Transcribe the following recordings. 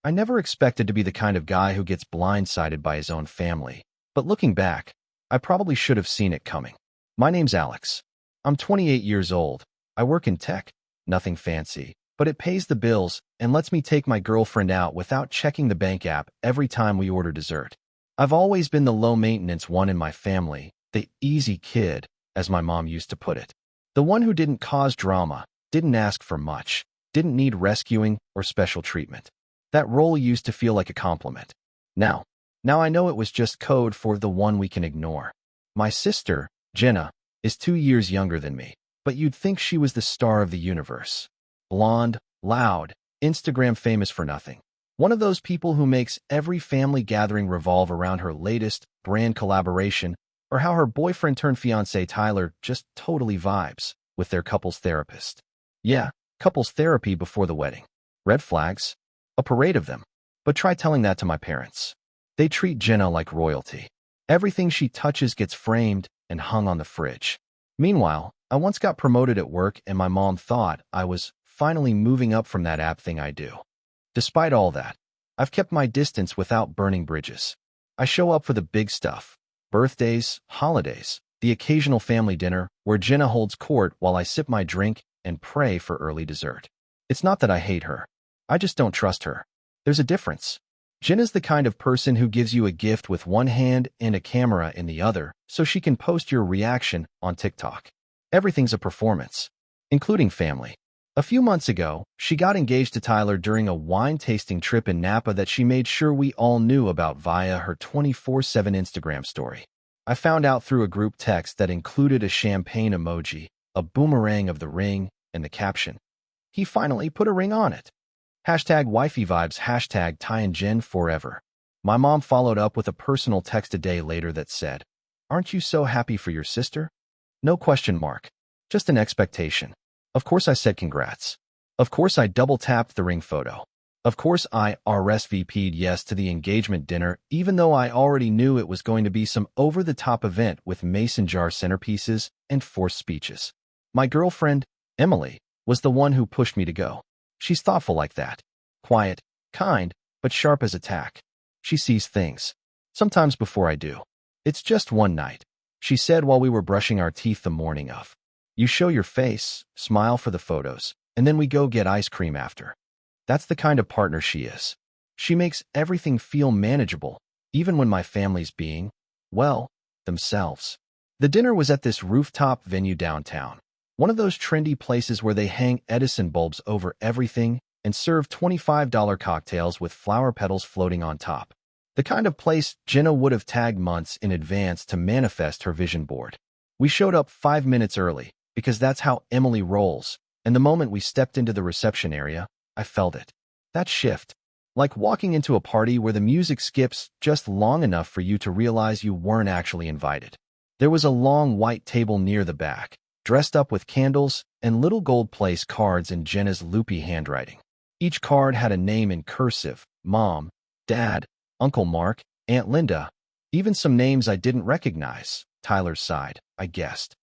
I never expected to be the kind of guy who gets blindsided by his own family, but looking back, I probably should have seen it coming. My name's Alex. I'm 28 years old. I work in tech. Nothing fancy, but it pays the bills and lets me take my girlfriend out without checking the bank app every time we order dessert. I've always been the low-maintenance one in my family, the easy kid, as my mom used to put it. The one who didn't cause drama, didn't ask for much, didn't need rescuing or special treatment. That role used to feel like a compliment. Now I know it was just code for the one we can ignore. My sister, Jenna, is 2 years younger than me, but you'd think she was the star of the universe. Blonde, loud, Instagram famous for nothing. One of those people who makes every family gathering revolve around her latest brand collaboration, or how her boyfriend turned fiancé Tyler just totally vibes with their couples therapist. Yeah, couples therapy before the wedding. Red flags? A parade of them. But try telling that to my parents. They treat Jenna like royalty. Everything she touches gets framed and hung on the fridge. Meanwhile, I once got promoted at work and my mom thought I was finally moving up from that app thing I do. Despite all that, I've kept my distance without burning bridges. I show up for the big stuff. Birthdays, holidays, the occasional family dinner where Jenna holds court while I sip my drink and pray for early dessert. It's not that I hate her. I just don't trust her. There's a difference. Jenna's the kind of person who gives you a gift with one hand and a camera in the other so she can post your reaction on TikTok. Everything's a performance, including family. A few months ago, she got engaged to Tyler during a wine-tasting trip in Napa that she made sure we all knew about via her 24/7 Instagram story. I found out through a group text that included a champagne emoji, a boomerang of the ring, and the caption, "He finally put a ring on it." Hashtag wifey vibes, hashtag Ty and Jen forever. My mom followed up with a personal text a day later that said, "Aren't you so happy for your sister?" No question mark. Just an expectation. Of course I said congrats. Of course I double-tapped the ring photo. Of course I RSVP'd yes to the engagement dinner, even though I already knew it was going to be some over-the-top event with mason jar centerpieces and forced speeches. My girlfriend, Emily, was the one who pushed me to go. She's thoughtful like that. Quiet, kind, but sharp as a tack. She sees things. Sometimes before I do. It's just one night. She said while we were brushing our teeth the morning of. You show your face, smile for the photos, and then we go get ice cream after. That's the kind of partner she is. She makes everything feel manageable, even when my family's being, well, themselves. The dinner was at this rooftop venue downtown. One of those trendy places where they hang Edison bulbs over everything and serve $25 cocktails with flower petals floating on top. The kind of place Jenna would have tagged months in advance to manifest her vision board. We showed up 5 minutes early because that's how Emily rolls, and the moment we stepped into the reception area, I felt it. That shift. Like walking into a party where the music skips just long enough for you to realize you weren't actually invited. There was a long white table near the back, dressed up with candles and little gold place cards in Jenna's loopy handwriting. Each card had a name in cursive, Mom, Dad, Uncle Mark, Aunt Linda, even some names I didn't recognize. Tyler's side, I guessed.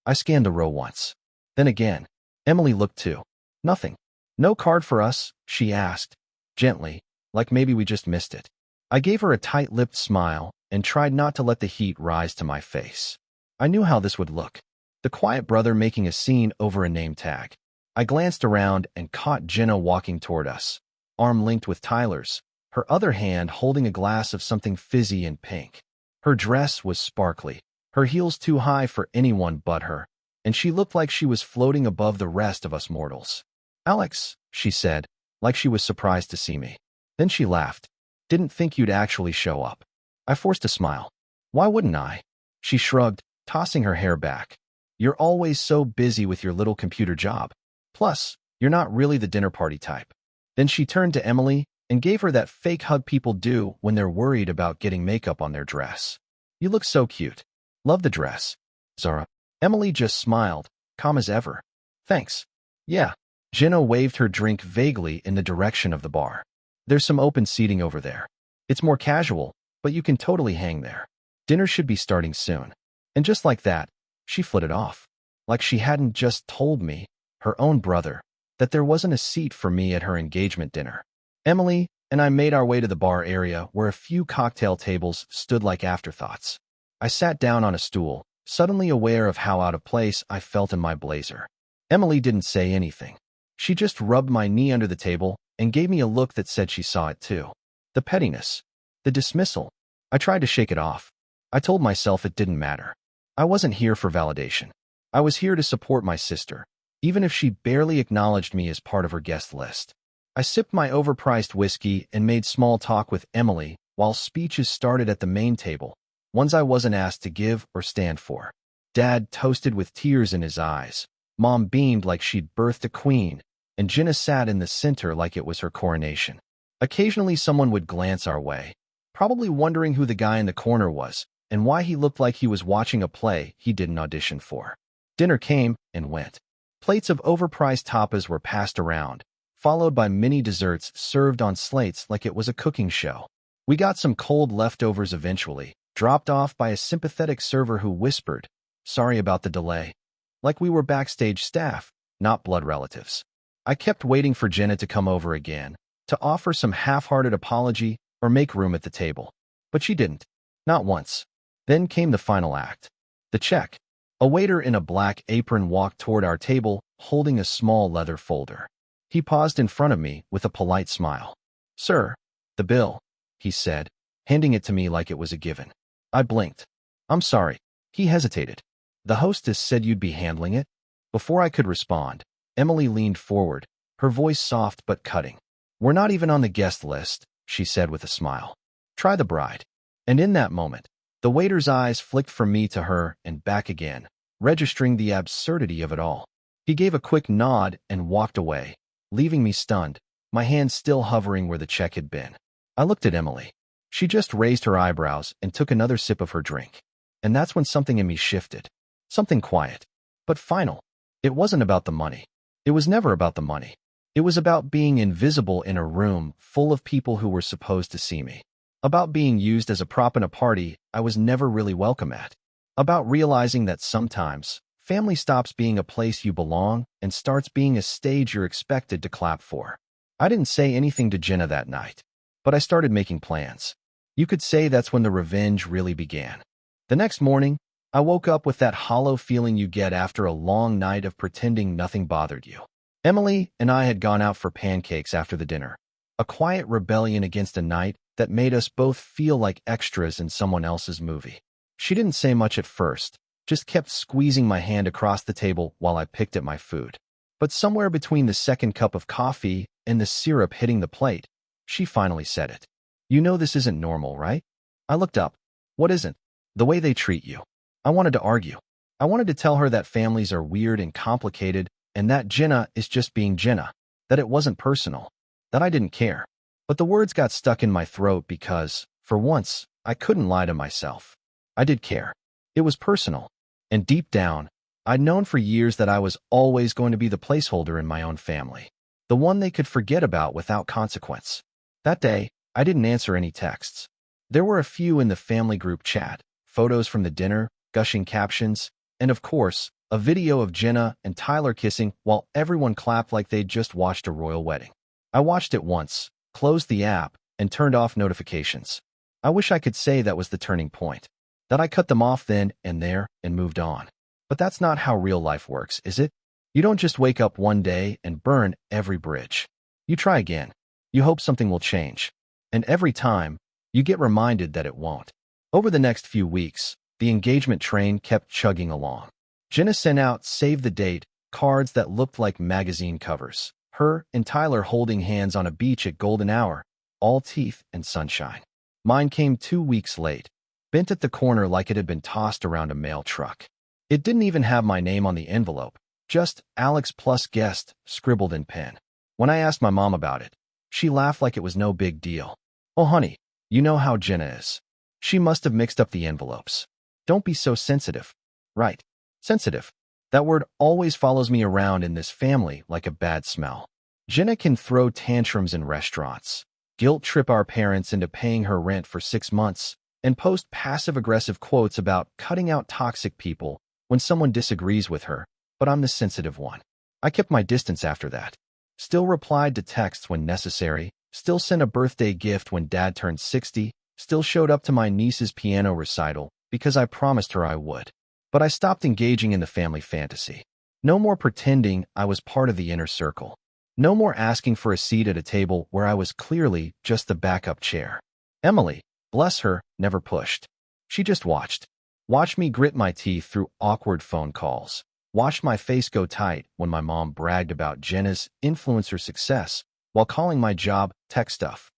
I scanned the row once. Then again. Emily looked too. Nothing. No card for us, she asked, gently, like maybe we just missed it. I gave her a tight-lipped smile and tried not to let the heat rise to my face. I knew how this would look. The quiet brother making a scene over a name tag. I glanced around and caught Jenna walking toward us, arm linked with Tyler's, her other hand holding a glass of something fizzy and pink. Her dress was sparkly, her heels too high for anyone but her, and she looked like she was floating above the rest of us mortals. "Alex," she said, like she was surprised to see me. Then she laughed. "Didn't think you'd actually show up." I forced a smile. "Why wouldn't I?" She shrugged, tossing her hair back. "You're always so busy with your little computer job. Plus, you're not really the dinner party type." Then she turned to Emily and gave her that fake hug people do when they're worried about getting makeup on their dress. "You look so cute. Love the dress, Zara." Emily just smiled, calm as ever. "Thanks." "Yeah." Jenna waved her drink vaguely in the direction of the bar. "There's some open seating over there. It's more casual, but you can totally hang there. Dinner should be starting soon." And just like that, she flitted off. Like she hadn't just told me, her own brother, that there wasn't a seat for me at her engagement dinner. Emily, and I made our way to the bar area where a few cocktail tables stood like afterthoughts. I sat down on a stool, suddenly aware of how out of place I felt in my blazer. Emily didn't say anything. She just rubbed my knee under the table and gave me a look that said she saw it too. The pettiness. The dismissal. I tried to shake it off. I told myself it didn't matter. I wasn't here for validation. I was here to support my sister, even if she barely acknowledged me as part of her guest list. I sipped my overpriced whiskey and made small talk with Emily while speeches started at the main table, ones I wasn't asked to give or stand for. Dad toasted with tears in his eyes. Mom beamed like she'd birthed a queen, and Jenna sat in the center like it was her coronation. Occasionally someone would glance our way, probably wondering who the guy in the corner was and why he looked like he was watching a play he didn't audition for. Dinner came and went. Plates of overpriced tapas were passed around, followed by mini desserts served on slates like it was a cooking show. We got some cold leftovers eventually, dropped off by a sympathetic server who whispered, "Sorry about the delay," like we were backstage staff, not blood relatives. I kept waiting for Jenna to come over again, to offer some half-hearted apology or make room at the table. But she didn't. Not once. Then came the final act. The check. A waiter in a black apron walked toward our table, holding a small leather folder. He paused in front of me with a polite smile. "Sir, the bill," he said, handing it to me like it was a given. I blinked. "I'm sorry." He hesitated. "The hostess said you'd be handling it." Before I could respond, Emily leaned forward, her voice soft but cutting. "We're not even on the guest list," she said with a smile. "Try the bride." And in that moment, the waiter's eyes flicked from me to her and back again, registering the absurdity of it all. He gave a quick nod and walked away, leaving me stunned, my hand still hovering where the check had been. I looked at Emily. She just raised her eyebrows and took another sip of her drink. And that's when something in me shifted. Something quiet, but final. It wasn't about the money. It was never about the money. It was about being invisible in a room full of people who were supposed to see me. About being used as a prop in a party I was never really welcome at. About realizing that sometimes, family stops being a place you belong and starts being a stage you're expected to clap for. I didn't say anything to Jenna that night, but I started making plans. You could say that's when the revenge really began. The next morning, I woke up with that hollow feeling you get after a long night of pretending nothing bothered you. Emily and I had gone out for pancakes after the dinner, a quiet rebellion against a night that made us both feel like extras in someone else's movie. She didn't say much at first, just kept squeezing my hand across the table while I picked at my food. But somewhere between the second cup of coffee and the syrup hitting the plate, she finally said it. "You know this isn't normal, right?" I looked up. "What isn't?" "The way they treat you." I wanted to argue. I wanted to tell her that families are weird and complicated and that Jenna is just being Jenna, that it wasn't personal, that I didn't care. But the words got stuck in my throat because, for once, I couldn't lie to myself. I did care. It was personal. And deep down, I'd known for years that I was always going to be the placeholder in my own family, the one they could forget about without consequence. That day, I didn't answer any texts. There were a few in the family group chat, photos from the dinner, gushing captions, and of course, a video of Jenna and Tyler kissing while everyone clapped like they'd just watched a royal wedding. I watched it once, closed the app, and turned off notifications. I wish I could say that was the turning point, that I cut them off then and there and moved on. But that's not how real life works, is it? You don't just wake up one day and burn every bridge. You try again. You hope something will change. And every time, you get reminded that it won't. Over the next few weeks, the engagement train kept chugging along. Jenna sent out save the date cards that looked like magazine covers. Her and Tyler holding hands on a beach at golden hour, all teeth and sunshine. Mine came 2 weeks late, bent at the corner like it had been tossed around a mail truck. It didn't even have my name on the envelope, just Alex plus guest scribbled in pen. When I asked my mom about it, she laughed like it was no big deal. "Oh honey, you know how Jenna is. She must have mixed up the envelopes. Don't be so sensitive." Right. Sensitive. That word always follows me around in this family like a bad smell. Jenna can throw tantrums in restaurants, guilt trip our parents into paying her rent for 6 months, and post passive-aggressive quotes about cutting out toxic people when someone disagrees with her, but I'm the sensitive one. I kept my distance after that. Still replied to texts when necessary, still sent a birthday gift when Dad turned 60, still showed up to my niece's piano recital because I promised her I would. But I stopped engaging in the family fantasy. No more pretending I was part of the inner circle. No more asking for a seat at a table where I was clearly just the backup chair. Emily, bless her, never pushed. She just watched. Watched me grit my teeth through awkward phone calls. Watched my face go tight when my mom bragged about Jenna's influencer success while calling my job tech stuff.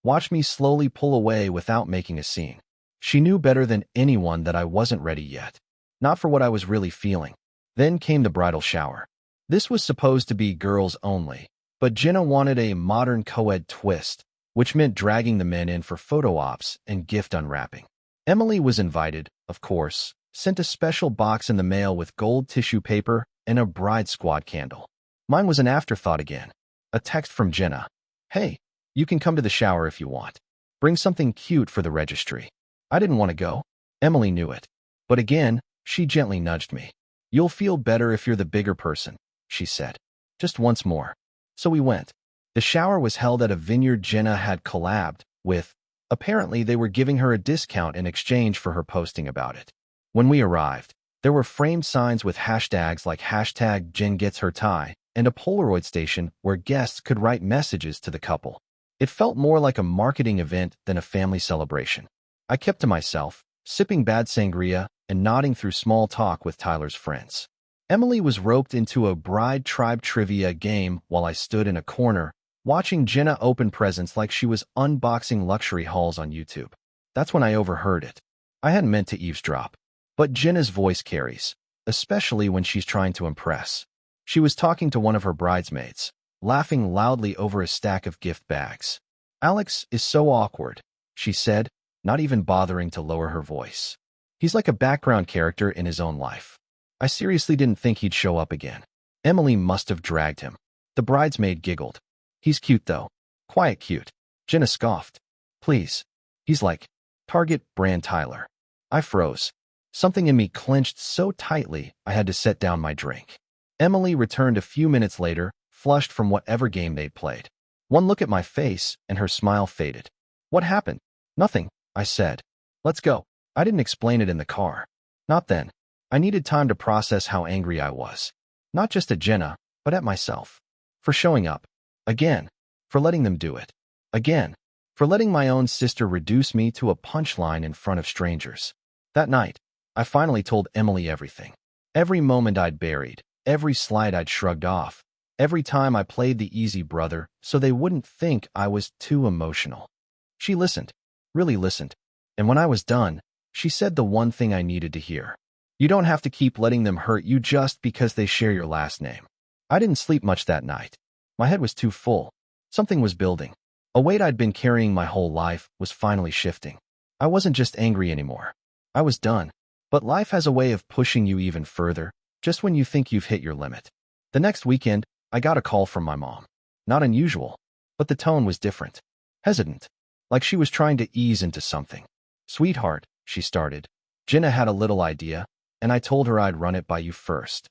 Watched me slowly pull away without making a scene. She knew better than anyone that I wasn't ready yet. Not for what I was really feeling. Then came the bridal shower. This was supposed to be girls only, but Jenna wanted a modern co-ed twist, which meant dragging the men in for photo ops and gift unwrapping. Emily was invited, of course, sent a special box in the mail with gold tissue paper and a bride squad candle. Mine was an afterthought again. A text from Jenna. Hey, you can come to the shower if you want. Bring something cute for the registry. I didn't want to go. Emily knew it. But again, she gently nudged me. You'll feel better if you're the bigger person, she said. Just once more. So we went. The shower was held at a vineyard Jenna had collabed with. Apparently, they were giving her a discount in exchange for her posting about it. When we arrived, there were framed signs with hashtags like hashtag Jen gets her tie and a Polaroid station where guests could write messages to the couple. It felt more like a marketing event than a family celebration. I kept to myself, sipping bad sangria and nodding through small talk with Tyler's friends. Emily was roped into a bride tribe trivia game while I stood in a corner, watching Jenna open presents like she was unboxing luxury hauls on YouTube. That's when I overheard it. I hadn't meant to eavesdrop. But Jenna's voice carries, especially when she's trying to impress. She was talking to one of her bridesmaids, laughing loudly over a stack of gift bags. Alex is so awkward, she said, not even bothering to lower her voice. He's like a background character in his own life. I seriously didn't think he'd show up again. Emily must have dragged him. The bridesmaid giggled. He's cute though. Quiet cute. Jenna scoffed. Please. He's like Target brand Tyler. I froze. Something in me clenched so tightly I had to set down my drink. Emily returned a few minutes later, flushed from whatever game they'd played. One look at my face and her smile faded. What happened? Nothing, I said. Let's go. I didn't explain it in the car. Not then. I needed time to process how angry I was. Not just at Jenna, but at myself. For showing up. Again. For letting them do it. Again. For letting my own sister reduce me to a punchline in front of strangers. That night, I finally told Emily everything. Every moment I'd buried, every slide I'd shrugged off, every time I played the easy brother so they wouldn't think I was too emotional. She listened. Really listened. And when I was done, she said the one thing I needed to hear. You don't have to keep letting them hurt you just because they share your last name. I didn't sleep much that night. My head was too full. Something was building. A weight I'd been carrying my whole life was finally shifting. I wasn't just angry anymore. I was done. But life has a way of pushing you even further, just when you think you've hit your limit. The next weekend, I got a call from my mom. Not unusual, but the tone was different. Hesitant. Like she was trying to ease into something. Sweetheart, she started. Jenna had a little idea, and I told her I'd run it by you first.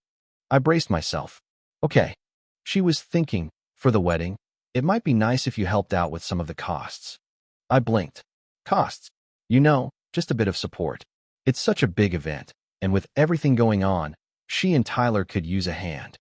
I braced myself. Okay. She was thinking, for the wedding, it might be nice if you helped out with some of the costs. I blinked. Costs? You know, just a bit of support. It's such a big event, and with everything going on, she and Tyler could use a hand.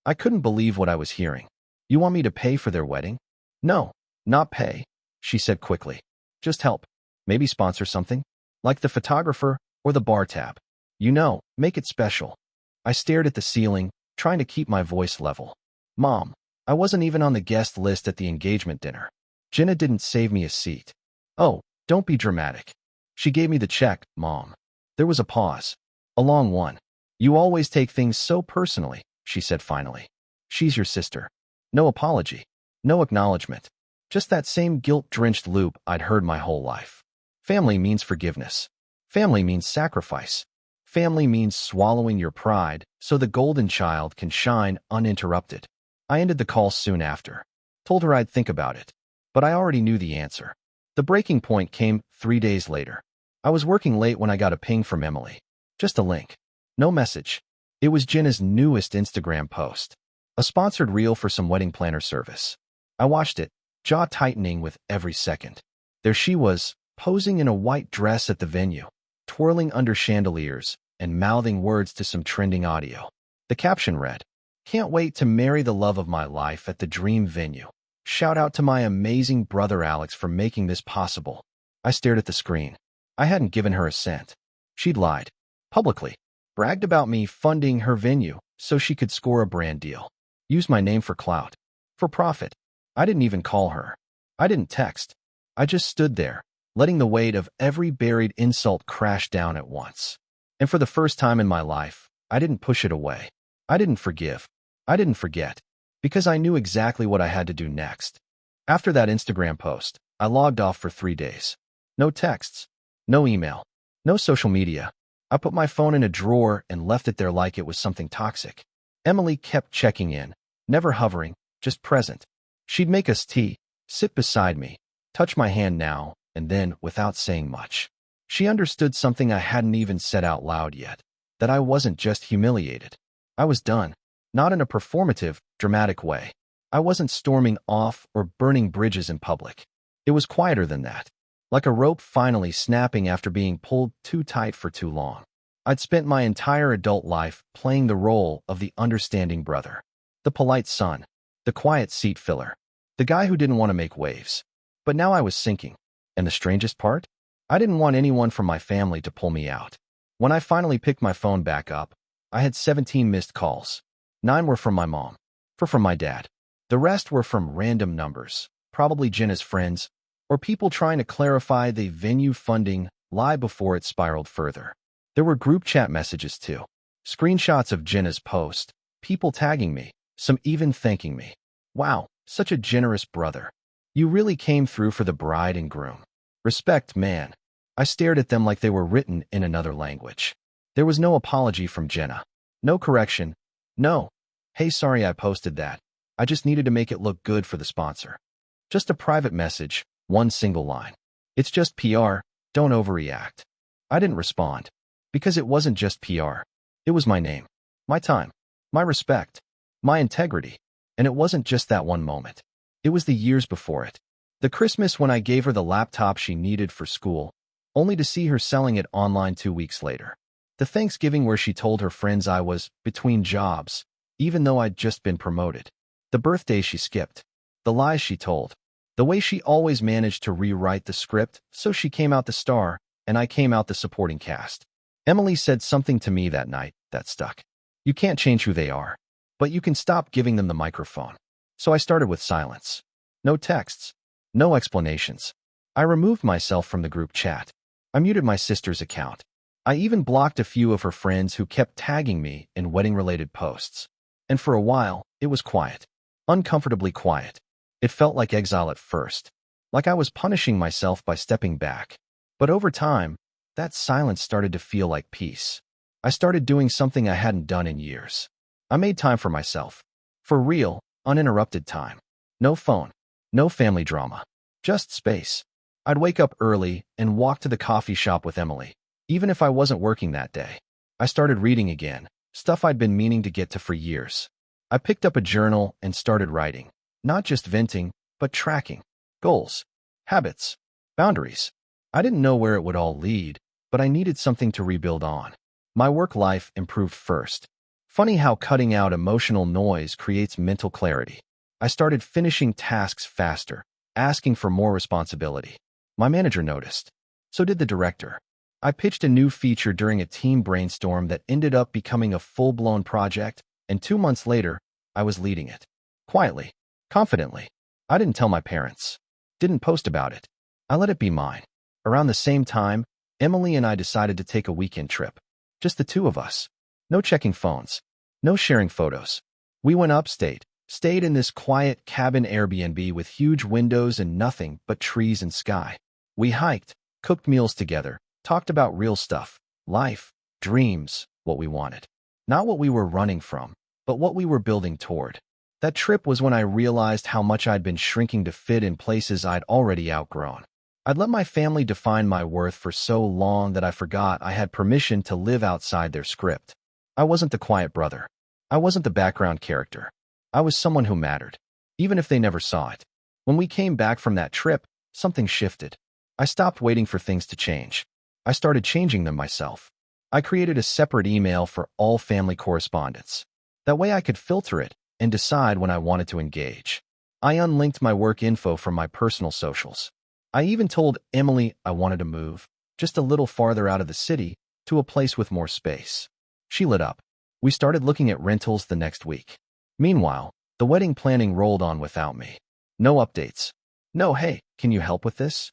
I couldn't believe what I was hearing. You want me to pay for their wedding? No, not pay, she said quickly. Just help. Maybe sponsor something? Like the photographer or the bar tab. You know, make it special. I stared at the ceiling, trying to keep my voice level. Mom, I wasn't even on the guest list at the engagement dinner. Jenna didn't save me a seat. Oh, don't be dramatic. She gave me the check, Mom. There was a pause. A long one. You always take things so personally, she said finally. She's your sister. No apology. No acknowledgement. Just that same guilt-drenched loop I'd heard my whole life. Family means forgiveness. Family means sacrifice. Family means swallowing your pride so the golden child can shine uninterrupted. I ended the call soon after. Told her I'd think about it. But I already knew the answer. The breaking point came 3 days later. I was working late when I got a ping from Emily. Just a link. No message. It was Jenna's newest Instagram post. A sponsored reel for some wedding planner service. I watched it, jaw tightening with every second. There she was, posing in a white dress at the venue, twirling under chandeliers and mouthing words to some trending audio. The caption read, "Can't wait to marry the love of my life at the dream venue. Shout out to my amazing brother Alex for making this possible." I stared at the screen. I hadn't given her a cent. She'd lied. Publicly. Bragged about me funding her venue so she could score a brand deal. Used my name for clout. For profit. I didn't even call her. I didn't text. I just stood there, letting the weight of every buried insult crash down at once. And for the first time in my life, I didn't push it away. I didn't forgive. I didn't forget. Because I knew exactly what I had to do next. After that Instagram post, I logged off for 3 days. No texts. No email. No social media. I put my phone in a drawer and left it there like it was something toxic. Emily kept checking in, never hovering, just present. She'd make us tea, sit beside me, touch my hand now and then without saying much. She understood something I hadn't even said out loud yet, that I wasn't just humiliated. I was done, not in a performative, dramatic way. I wasn't storming off or burning bridges in public. It was quieter than that, like a rope finally snapping after being pulled too tight for too long. I'd spent my entire adult life playing the role of the understanding brother, the polite son, the quiet seat filler, the guy who didn't want to make waves. But now I was sinking. And the strangest part? I didn't want anyone from my family to pull me out. When I finally picked my phone back up, I had 17 missed calls. 9 were from my mom, 4 from my dad. The rest were from random numbers, probably Jenna's friends, or people trying to clarify the venue funding lie before it spiraled further. There were group chat messages too. Screenshots of Jenna's post, people tagging me, some even thanking me. Wow, such a generous brother. You really came through for the bride and groom. Respect, man. I stared at them like they were written in another language. There was no apology from Jenna. No correction. No. "Hey, sorry I posted that. I just needed to make it look good for the sponsor." Just a private message, one single line. "It's just PR, don't overreact." I didn't respond. Because it wasn't just PR. It was my name, my time, my respect, my integrity. And it wasn't just that one moment. It was the years before it. The Christmas when I gave her the laptop she needed for school, only to see her selling it online 2 weeks later. The Thanksgiving where she told her friends I was between jobs, even though I'd just been promoted. The birthday she skipped. The lies she told. The way she always managed to rewrite the script so she came out the star and I came out the supporting cast. Emily said something to me that night that stuck. You can't change who they are, but you can stop giving them the microphone. So I started with silence. No texts. No explanations. I removed myself from the group chat. I muted my sister's account. I even blocked a few of her friends who kept tagging me in wedding-related posts. And for a while, it was quiet. Uncomfortably quiet. It felt like exile at first. Like I was punishing myself by stepping back. But over time, that silence started to feel like peace. I started doing something I hadn't done in years. I made time for myself. For real, uninterrupted time. No phone. No family drama. Just space. I'd wake up early and walk to the coffee shop with Emily, even if I wasn't working that day. I started reading again, stuff I'd been meaning to get to for years. I picked up a journal and started writing, not just venting, but tracking. Goals. Habits. Boundaries. I didn't know where it would all lead, but I needed something to rebuild on. My work life improved first. Funny how cutting out emotional noise creates mental clarity. I started finishing tasks faster, asking for more responsibility. My manager noticed. So did the director. I pitched a new feature during a team brainstorm that ended up becoming a full-blown project, and 2 months later, I was leading it. Quietly. Confidently. I didn't tell my parents. Didn't post about it. I let it be mine. Around the same time, Emily and I decided to take a weekend trip. Just the two of us. No checking phones. No sharing photos. We went upstate. Stayed in this quiet cabin Airbnb with huge windows and nothing but trees and sky. We hiked, cooked meals together, talked about real stuff, life, dreams, what we wanted. Not what we were running from, but what we were building toward. That trip was when I realized how much I'd been shrinking to fit in places I'd already outgrown. I'd let my family define my worth for so long that I forgot I had permission to live outside their script. I wasn't the quiet brother. I wasn't the background character. I was someone who mattered, even if they never saw it. When we came back from that trip, something shifted. I stopped waiting for things to change. I started changing them myself. I created a separate email for all family correspondence. That way I could filter it and decide when I wanted to engage. I unlinked my work info from my personal socials. I even told Emily I wanted to move, just a little farther out of the city, to a place with more space. She lit up. We started looking at rentals the next week. Meanwhile, the wedding planning rolled on without me. No updates. No, hey, can you help with this?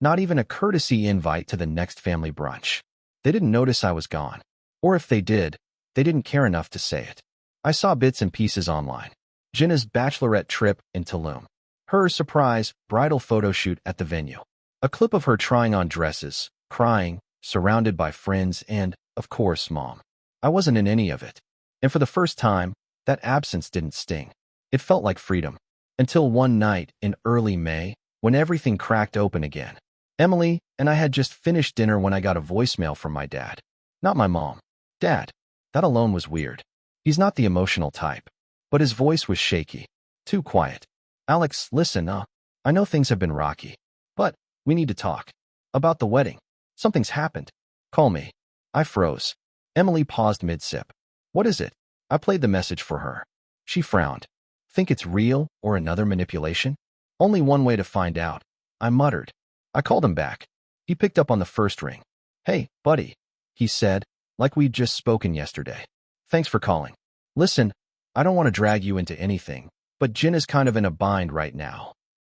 Not even a courtesy invite to the next family brunch. They didn't notice I was gone. Or if they did, they didn't care enough to say it. I saw bits and pieces online. Jenna's bachelorette trip in Tulum. Her surprise bridal photo shoot at the venue. A clip of her trying on dresses, crying, surrounded by friends and, of course, Mom. I wasn't in any of it. And for the first time, that absence didn't sting. It felt like freedom. Until one night in early May, when everything cracked open again. Emily and I had just finished dinner when I got a voicemail from my dad. Not my mom. Dad. That alone was weird. He's not the emotional type. But his voice was shaky. Too quiet. Alex, listen, I know things have been rocky. But we need to talk. About the wedding. Something's happened. Call me. I froze. Emily paused mid-sip. What is it? I played the message for her. She frowned. Think it's real or another manipulation? Only one way to find out. I muttered. I called him back. He picked up on the first ring. Hey, buddy, he said, like we'd just spoken yesterday. Thanks for calling. Listen, I don't want to drag you into anything, but Jen is kind of in a bind right now.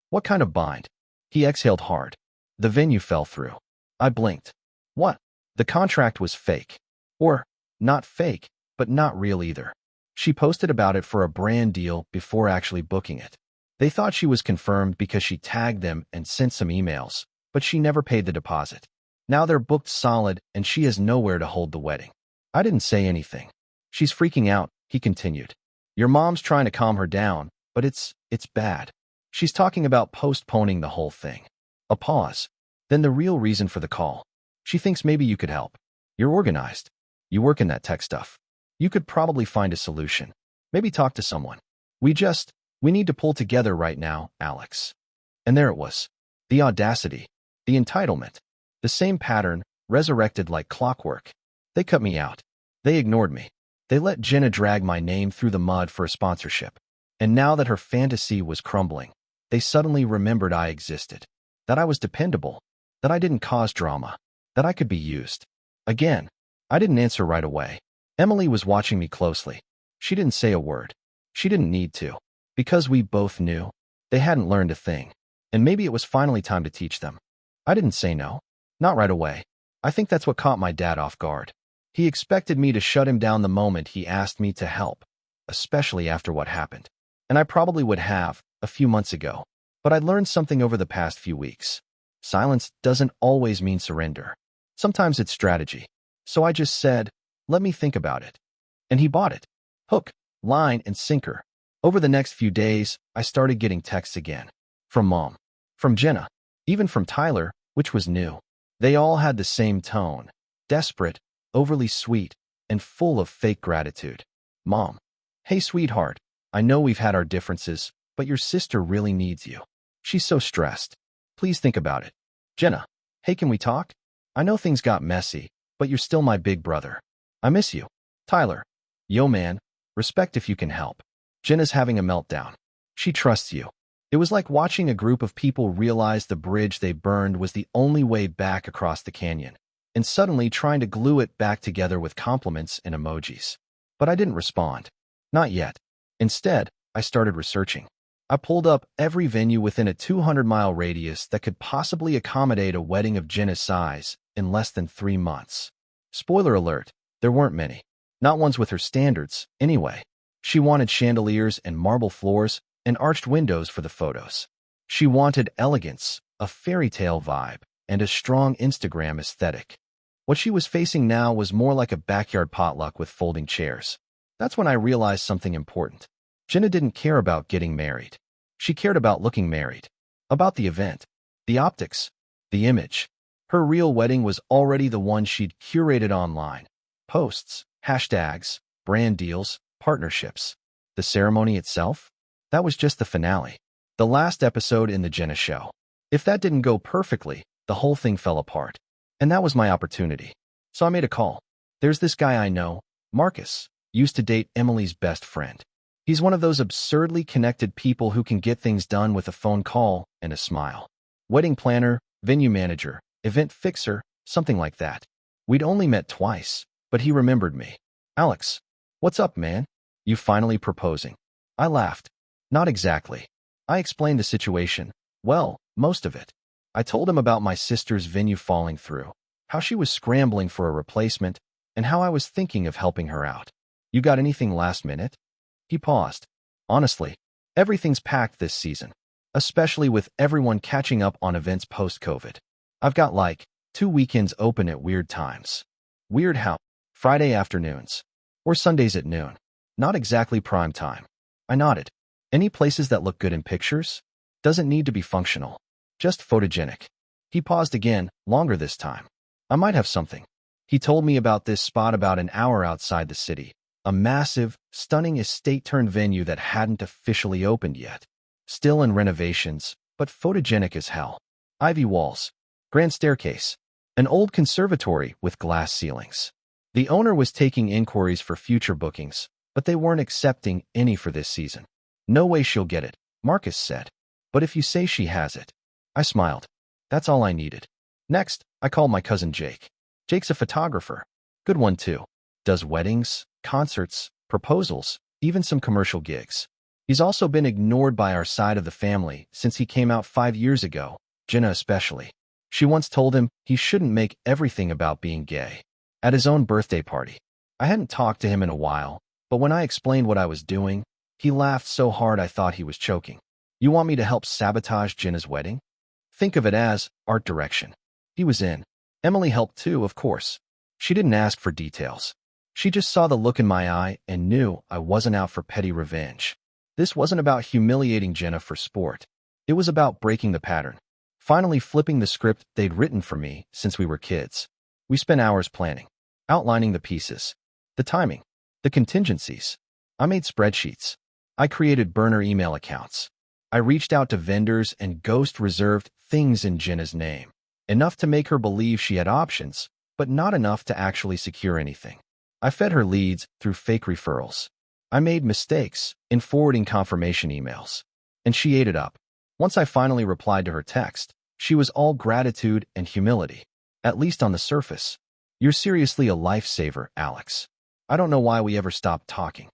What kind of bind? He exhaled hard. The venue fell through. I blinked. What? The contract was fake. Or, not fake, but not real either. She posted about it for a brand deal before actually booking it. They thought she was confirmed because she tagged them and sent some emails, but she never paid the deposit. Now they're booked solid and she has nowhere to hold the wedding. I didn't say anything. She's freaking out, he continued. Your mom's trying to calm her down, but it's bad. She's talking about postponing the whole thing. A pause. Then the real reason for the call. She thinks maybe you could help. You're organized. You work in that tech stuff. You could probably find a solution. Maybe talk to someone. We need to pull together right now, Alex. And there it was. The audacity. The entitlement. The same pattern, resurrected like clockwork. They cut me out. They ignored me. They let Jenna drag my name through the mud for a sponsorship. And now that her fantasy was crumbling, they suddenly remembered I existed. That I was dependable. That I didn't cause drama. That I could be used. Again, I didn't answer right away. Emily was watching me closely. She didn't say a word. She didn't need to. Because we both knew. They hadn't learned a thing. And maybe it was finally time to teach them. I didn't say no. Not right away. I think that's what caught my dad off guard. He expected me to shut him down the moment he asked me to help. Especially after what happened. And I probably would have, a few months ago. But I learned something over the past few weeks. Silence doesn't always mean surrender. Sometimes it's strategy. So I just said, let me think about it. And he bought it. Hook, line, and sinker. Over the next few days, I started getting texts again. From Mom. From Jenna. Even from Tyler, which was new. They all had the same tone. Desperate, overly sweet, and full of fake gratitude. Mom. Hey, sweetheart. I know we've had our differences, but your sister really needs you. She's so stressed. Please think about it. Jenna. Hey, can we talk? I know things got messy, but you're still my big brother. I miss you. Tyler. Yo, man. Respect if you can help. Jenna's having a meltdown. She trusts you. It was like watching a group of people realize the bridge they burned was the only way back across the canyon, and suddenly trying to glue it back together with compliments and emojis. But I didn't respond. Not yet. Instead, I started researching. I pulled up every venue within a 200-mile radius that could possibly accommodate a wedding of Jenna's size in less than 3 months. Spoiler alert, there weren't many. Not ones with her standards, anyway. She wanted chandeliers and marble floors and arched windows for the photos. She wanted elegance, a fairy tale vibe, and a strong Instagram aesthetic. What she was facing now was more like a backyard potluck with folding chairs. That's when I realized something important. Jenna didn't care about getting married. She cared about looking married. About the event. The optics. The image. Her real wedding was already the one she'd curated online. Posts, hashtags, brand deals, partnerships. The ceremony itself? That was just the finale. The last episode in the Jenna show. If that didn't go perfectly, the whole thing fell apart. And that was my opportunity. So I made a call. There's this guy I know, Marcus, used to date Emily's best friend. He's one of those absurdly connected people who can get things done with a phone call and a smile. Wedding planner, venue manager, event fixer, something like that. We'd only met twice, but he remembered me. Alex, what's up, man? You finally proposing? I laughed. Not exactly. I explained the situation. Well, most of it. I told him about my sister's venue falling through, how she was scrambling for a replacement, and how I was thinking of helping her out. You got anything last minute? He paused. Honestly, everything's packed this season, especially with everyone catching up on events post-COVID. I've got like 2 weekends open at weird times. Weird how? Friday afternoons. Or Sundays at noon. Not exactly prime time. I nodded. Any places that look good in pictures? Doesn't need to be functional. Just photogenic. He paused again, longer this time. I might have something. He told me about this spot about an hour outside the city. A massive, stunning estate-turned venue that hadn't officially opened yet. Still in renovations, but photogenic as hell. Ivy walls. Grand staircase. An old conservatory with glass ceilings. The owner was taking inquiries for future bookings, but they weren't accepting any for this season. No way she'll get it, Marcus said. But if you say she has it. I smiled. That's all I needed. Next, I called my cousin Jake. Jake's a photographer. Good one too. Does weddings, concerts, proposals, even some commercial gigs. He's also been ignored by our side of the family since he came out 5 years ago, Jenna especially. She once told him he shouldn't make everything about being gay. At his own birthday party. I hadn't talked to him in a while, but when I explained what I was doing, he laughed so hard I thought he was choking. You want me to help sabotage Jenna's wedding? Think of it as art direction. He was in. Emily helped too, of course. She didn't ask for details. She just saw the look in my eye and knew I wasn't out for petty revenge. This wasn't about humiliating Jenna for sport. It was about breaking the pattern. Finally flipping the script they'd written for me since we were kids. We spent hours planning, outlining the pieces, the timing, the contingencies. I made spreadsheets. I created burner email accounts. I reached out to vendors and ghost reserved things in Jenna's name. Enough to make her believe she had options, but not enough to actually secure anything. I fed her leads through fake referrals. I made mistakes in forwarding confirmation emails. And she ate it up. Once I finally replied to her text, she was all gratitude and humility. At least on the surface. You're seriously a lifesaver, Alex. I don't know why we ever stopped talking.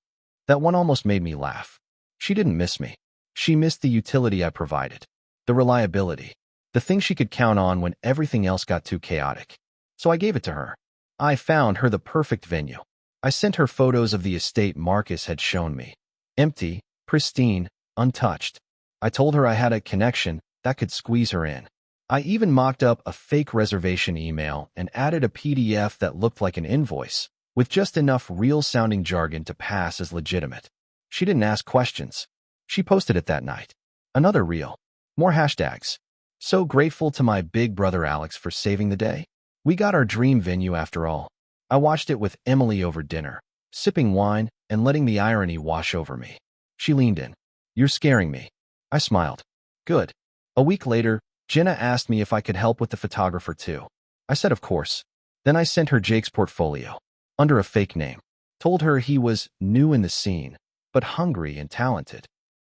That one almost made me laugh. She didn't miss me. She missed the utility I provided. The reliability. The thing she could count on when everything else got too chaotic. So I gave it to her. I found her the perfect venue. I sent her photos of the estate Marcus had shown me. Empty, pristine, untouched. I told her I had a connection that could squeeze her in. I even mocked up a fake reservation email and added a PDF that looked like an invoice, with just enough real-sounding jargon to pass as legitimate. She didn't ask questions. She posted it that night. Another reel. More hashtags. So grateful to my big brother Alex for saving the day. We got our dream venue after all. I watched it with Emily over dinner, sipping wine and letting the irony wash over me. She leaned in. You're scaring me. I smiled. Good. A week later, Jenna asked me if I could help with the photographer too. I said of course. Then I sent her Jake's portfolio, under a fake name. Told her he was new in the scene, but hungry and talented.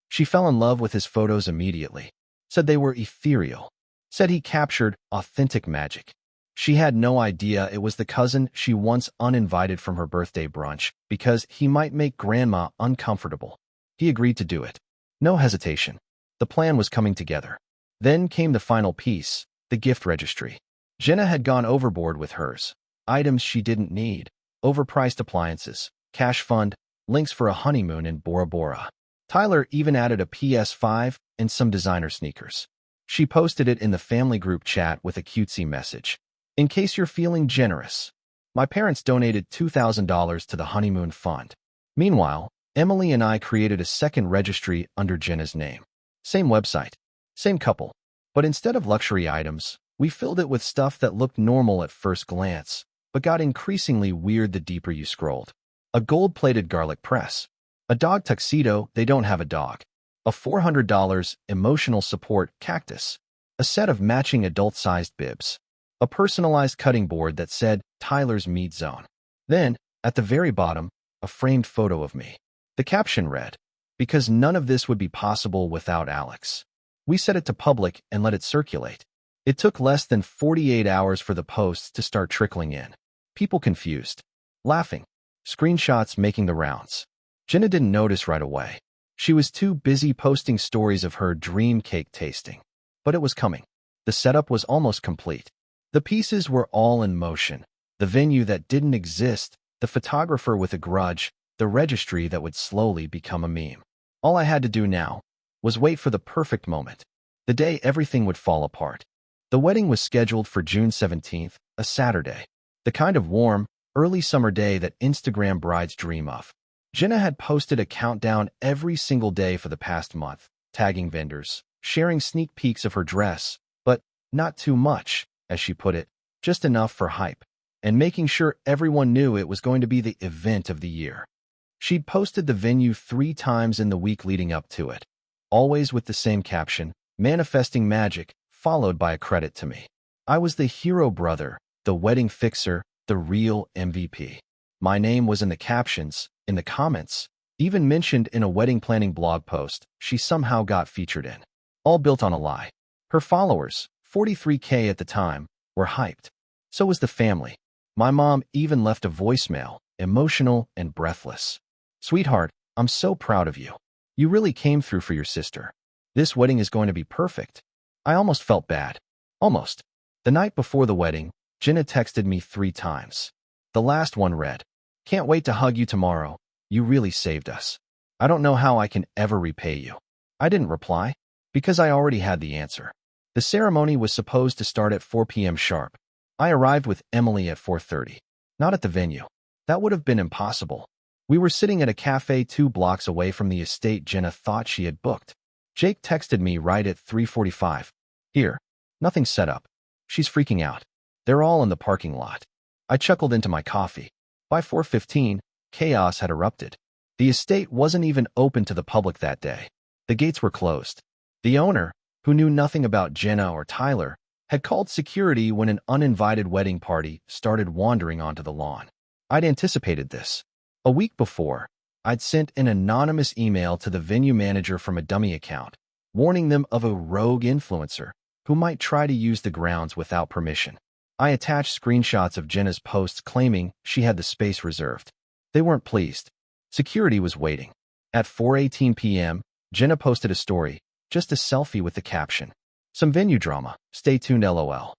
She fell in love with his photos immediately. Said they were ethereal. Said he captured authentic magic. She had no idea it was the cousin she once uninvited from her birthday brunch because he might make grandma uncomfortable. He agreed to do it. No hesitation. The plan was coming together. Then came the final piece, the gift registry. Jenna had gone overboard with hers. Items she didn't need. Overpriced appliances, cash fund, links for a honeymoon in Bora Bora. Tyler even added a PS5 and some designer sneakers. She posted it in the family group chat with a cutesy message. In case you're feeling generous. My parents donated $2,000 to the honeymoon fund. Meanwhile, Emily and I created a second registry under Jenna's name. Same website, same couple. But instead of luxury items, we filled it with stuff that looked normal at first glance, but got increasingly weird the deeper you scrolled. A gold-plated garlic press. A dog tuxedo, they don't have a dog. a $400 emotional support cactus, a set of matching adult-sized bibs, a personalized cutting board that said Tyler's Meat Zone. Then, at the very bottom, a framed photo of me. The caption read, "Because none of this would be possible without Alex." We set it to public and let it circulate. It took less than 48 hours for the posts to start trickling in. People confused, laughing, screenshots making the rounds. Jenna didn't notice right away. She was too busy posting stories of her dream cake tasting. But it was coming. The setup was almost complete. The pieces were all in motion. The venue that didn't exist, the photographer with a grudge, the registry that would slowly become a meme. All I had to do now was wait for the perfect moment, the day everything would fall apart. The wedding was scheduled for June 17th, a Saturday, the kind of warm, early summer day that Instagram brides dream of. Jenna had posted a countdown every single day for the past month, tagging vendors, sharing sneak peeks of her dress, but not too much, as she put it, just enough for hype, and making sure everyone knew it was going to be the event of the year. She'd posted the venue 3 times in the week leading up to it, always with the same caption, "Manifesting Magic," followed by a credit to me. I was the hero brother, the wedding fixer, the real MVP. My name was in the captions, in the comments, even mentioned in a wedding planning blog post she somehow got featured in. All built on a lie. Her followers, 43K at the time, were hyped. So was the family. My mom even left a voicemail, emotional and breathless. "Sweetheart, I'm so proud of you. You really came through for your sister. This wedding is going to be perfect." I almost felt bad. Almost. The night before the wedding, Jenna texted me 3 times. The last one read, "Can't wait to hug you tomorrow. You really saved us. I don't know how I can ever repay you." I didn't reply, because I already had the answer. The ceremony was supposed to start at 4 p.m. sharp. I arrived with Emily at 4:30. Not at the venue. That would have been impossible. We were sitting at a cafe 2 blocks away from the estate Jenna thought she had booked. Jake texted me right at 3:45. "Here. Nothing set up. She's freaking out. They're all in the parking lot." I chuckled into my coffee. By 4:15, chaos had erupted. The estate wasn't even open to the public that day. The gates were closed. The owner, who knew nothing about Jenna or Tyler, had called security when an uninvited wedding party started wandering onto the lawn. I'd anticipated this. A week before, I'd sent an anonymous email to the venue manager from a dummy account, warning them of a rogue influencer who might try to use the grounds without permission. I attached screenshots of Jenna's posts claiming she had the space reserved. They weren't pleased. Security was waiting. At 4:18 p.m., Jenna posted a story, just a selfie with the caption, "Some venue drama, stay tuned LOL."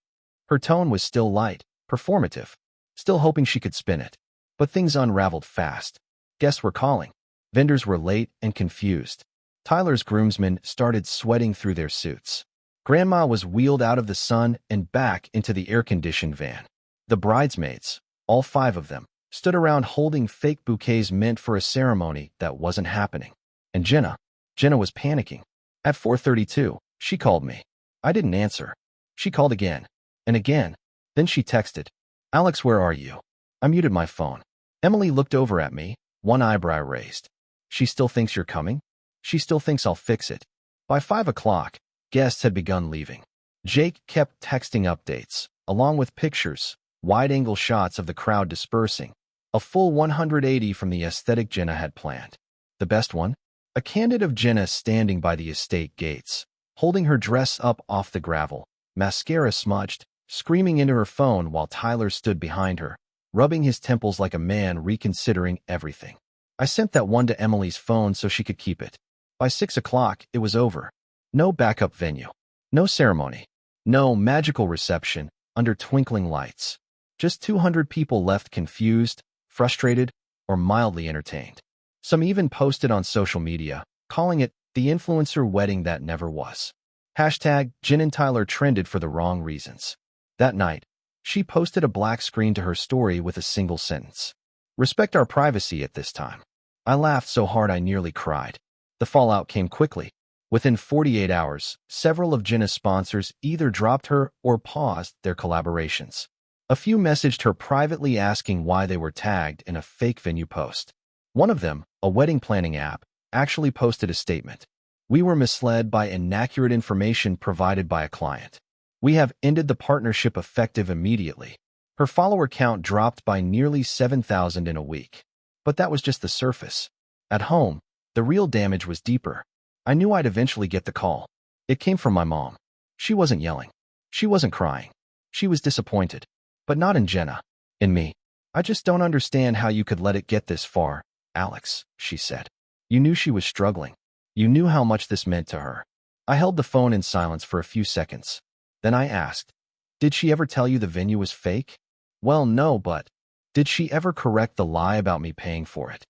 Her tone was still light, performative, still hoping she could spin it. But things unraveled fast. Guests were calling. Vendors were late and confused. Tyler's groomsmen started sweating through their suits. Grandma was wheeled out of the sun and back into the air-conditioned van. The bridesmaids, all 5 of them, stood around holding fake bouquets meant for a ceremony that wasn't happening. And Jenna was panicking. At 4:32, she called me. I didn't answer. She called again and again. Then she texted, "Alex, where are you?" I muted my phone. Emily looked over at me, one eyebrow raised. "She still thinks you're coming? She still thinks I'll fix it." By 5 o'clock, guests had begun leaving. Jake kept texting updates, along with pictures, wide-angle shots of the crowd dispersing, a full 180 from the aesthetic Jenna had planned. The best one? A candid of Jenna standing by the estate gates, holding her dress up off the gravel, mascara smudged, screaming into her phone while Tyler stood behind her, rubbing his temples like a man reconsidering everything. I sent that one to Emily's phone so she could keep it. By 6 o'clock, it was over. No backup venue. No ceremony. No magical reception under twinkling lights. Just 200 people left confused, frustrated, or mildly entertained. Some even posted on social media, calling it the influencer wedding that never was. Hashtag Jen and Tyler trended for the wrong reasons. That night, she posted a black screen to her story with a single sentence. "Respect our privacy at this time." I laughed so hard I nearly cried. The fallout came quickly. Within 48 hours, several of Jenna's sponsors either dropped her or paused their collaborations. A few messaged her privately asking why they were tagged in a fake venue post. One of them, a wedding planning app, actually posted a statement. We were misled by inaccurate information provided by a client. We have ended the partnership effective immediately. Her follower count dropped by nearly 7,000 in a week. But that was just the surface. At home, the real damage was deeper. I knew I'd eventually get the call. It came from my mom. She wasn't yelling. She wasn't crying. She was disappointed. But not in Jenna. In me. I just don't understand how you could let it get this far, Alex, she said. You knew she was struggling. You knew how much this meant to her. I held the phone in silence for a few seconds. Then I asked, did she ever tell you the venue was fake? Well, no, but did she ever correct the lie about me paying for it?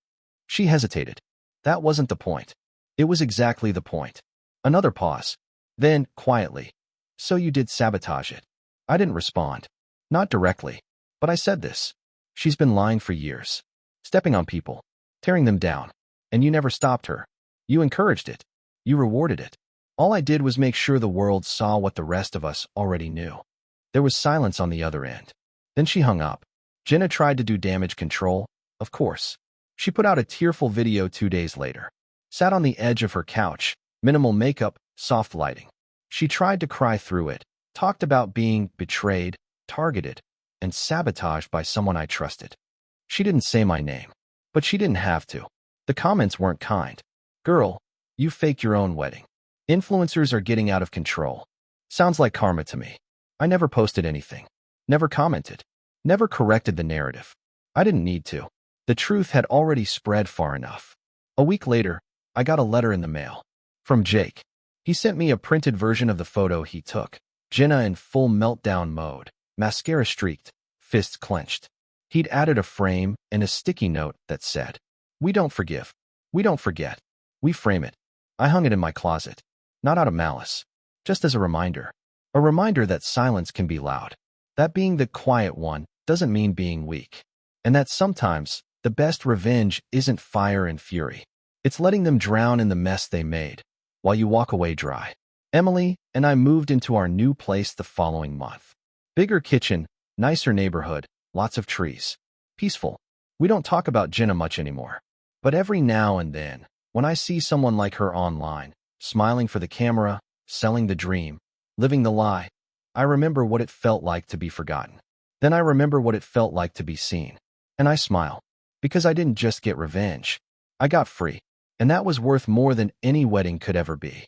She hesitated. That wasn't the point. It was exactly the point. Another pause. Then, quietly, so you did sabotage it. I didn't respond. Not directly. But I said this. She's been lying for years. Stepping on people. Tearing them down. And you never stopped her. You encouraged it. You rewarded it. All I did was make sure the world saw what the rest of us already knew. There was silence on the other end. Then she hung up. Jenna tried to do damage control, of course. She put out a tearful video 2 days later. Sat on the edge of her couch, minimal makeup, soft lighting. She tried to cry through it, talked about being betrayed, targeted, and sabotaged by someone I trusted. She didn't say my name, but she didn't have to. The comments weren't kind. Girl, you faked your own wedding. Influencers are getting out of control. Sounds like karma to me. I never posted anything. Never commented. Never corrected the narrative. I didn't need to. The truth had already spread far enough. A week later, I got a letter in the mail. From Jake. He sent me a printed version of the photo he took. Jenna in full meltdown mode. Mascara streaked. Fists clenched. He'd added a frame and a sticky note that said, "We don't forgive. We don't forget. We frame it." I hung it in my closet. Not out of malice. Just as a reminder. A reminder that silence can be loud. That being the quiet one doesn't mean being weak. And that sometimes, the best revenge isn't fire and fury. It's letting them drown in the mess they made, while you walk away dry. Emily and I moved into our new place the following month. Bigger kitchen, nicer neighborhood, lots of trees. Peaceful. We don't talk about Jenna much anymore. But every now and then, when I see someone like her online, smiling for the camera, selling the dream, living the lie, I remember what it felt like to be forgotten. Then I remember what it felt like to be seen. And I smile. Because I didn't just get revenge. I got free. And that was worth more than any wedding could ever be.